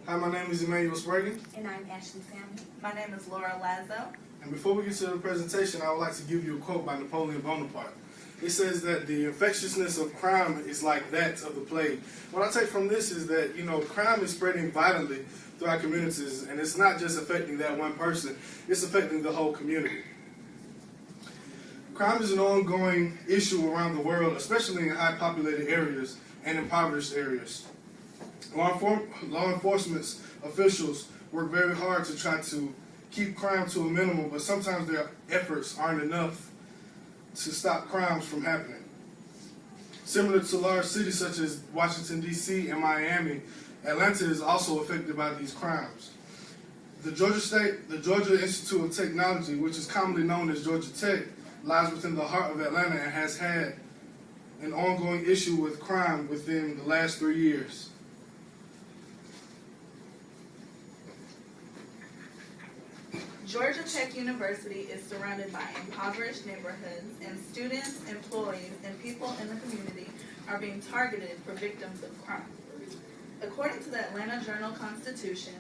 Hi, my name is Emmanuel Sprague. And I'm Ashley Sammy. My name is Laura Lazo. And before we get to the presentation, I would like to give you a quote by Napoleon Bonaparte. It says that the infectiousness of crime is like that of the plague. What I take from this is that, crime is spreading violently through our communities, and it's not just affecting that one person, it's affecting the whole community. Crime is an ongoing issue around the world, especially in high populated areas and impoverished areas. Law enforcement officials work very hard to try to keep crime to a minimum, but sometimes their efforts aren't enough to stop crimes from happening. Similar to large cities such as Washington, D.C. and Miami, Atlanta is also affected by these crimes. The Georgia Institute of Technology, which is commonly known as Georgia Tech, lies within the heart of Atlanta and has had an ongoing issue with crime within the last 3 years. Georgia Tech University is surrounded by impoverished neighborhoods, and students, employees, and people in the community are being targeted for victims of crime. According to the Atlanta Journal-Constitution,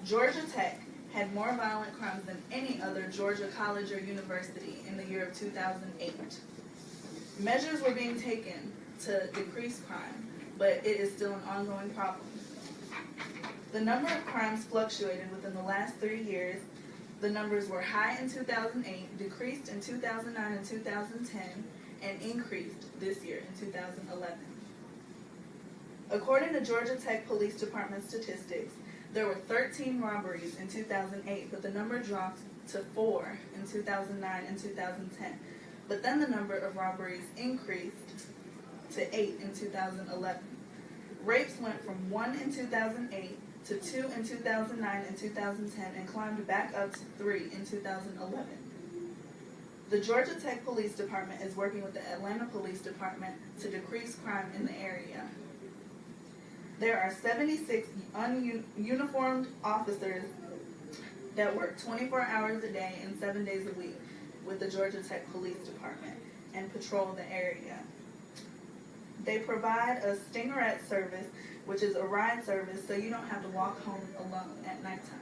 Georgia Tech had more violent crimes than any other Georgia college or university in the year of 2008. Measures were being taken to decrease crime, but it is still an ongoing problem. The number of crimes fluctuated within the last 3 years. The numbers were high in 2008, decreased in 2009 and 2010, and increased this year in 2011. According to Georgia Tech Police Department statistics, there were 13 robberies in 2008, but the number dropped to 4 in 2009 and 2010. But then the number of robberies increased to 8 in 2011. Rapes went from 1 in 2008 to 2 in 2009 and 2010 and climbed back up to 3 in 2011. The Georgia Tech Police Department is working with the Atlanta Police Department to decrease crime in the area. There are 76 uniformed officers that work 24 hours a day and 7 days a week with the Georgia Tech Police Department and patrol the area. They provide a Stingerette service, which is a ride service, so you don't have to walk home alone at nighttime.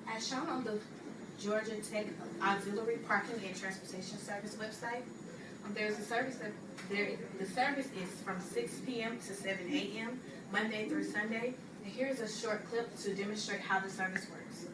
As shown on the Georgia Tech Auxiliary Parking and Transportation Service website, there's a service the service is from 6 p.m. to 7 a.m. Monday through Sunday. And here's a short clip to demonstrate how the service works.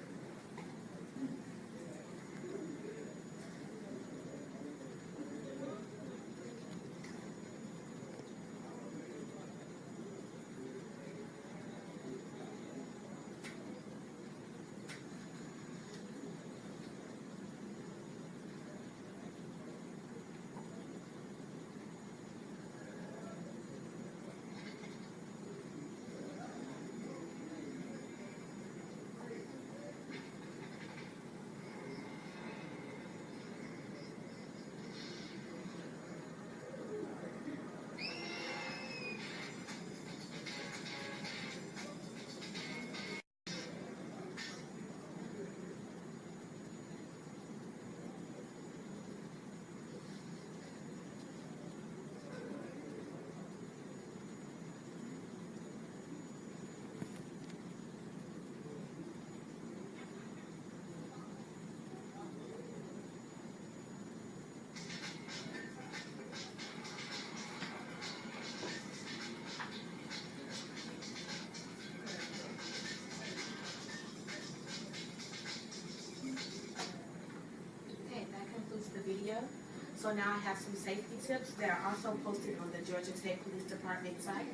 Video. So now I have some safety tips that are also posted on the Georgia Tech Police Department site.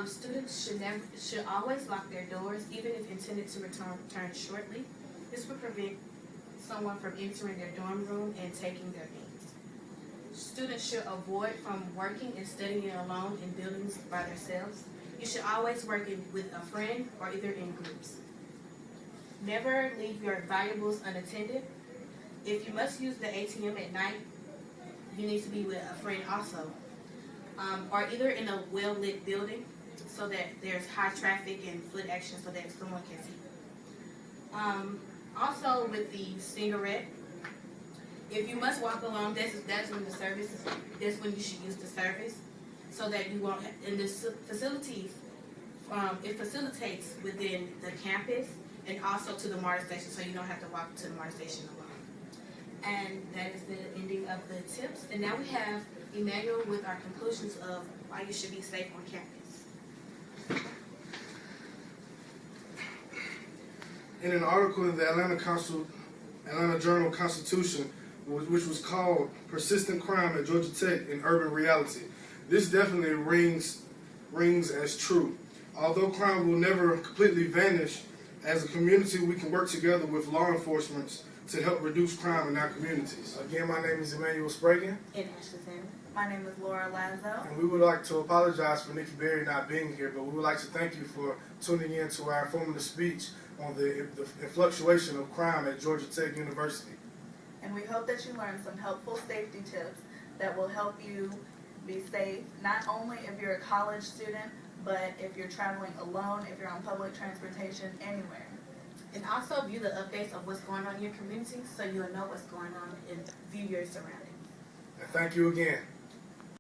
Students should always lock their doors, even if intended to return shortly. This would prevent someone from entering their dorm room and taking their things. Students should avoid from working and studying alone in buildings by themselves. You should always work with a friend or either in groups. Never leave your valuables unattended. If you must use the ATM at night, you need to be with a friend also. Or either in a well-lit building so that there's high traffic and foot action so that someone can see. Also with the Stingerette, If you must walk alone, that's when the service is, that's when you should use the service, so that you won't, and this facilities, it facilitates within the campus and also to the MARTA station, so you don't have to walk to the MARTA station alone. And that is the ending of the tips. And now we have Emmanuel with our conclusions of why you should be safe on campus. In an article in the Atlanta Journal-Constitution, which was called "Persistent Crime at Georgia Tech in Urban Reality," this definitely rings as true. Although crime will never completely vanish, as a community we can work together with law enforcement to help reduce crime in our communities. Again, my name is Emmanuel Spragan. And Ashley Taylor. My name is Laura Lazo. And we would like to apologize for Nikki Berry not being here, but we would like to thank you for tuning in to our informative speech on the fluctuation of crime at Georgia Tech University. And we hope that you learned some helpful safety tips that will help you be safe, not only if you're a college student, but if you're traveling alone, if you're on public transportation, anywhere. And also view the updates of what's going on in your community so you'll know what's going on and view your surroundings. And thank you again.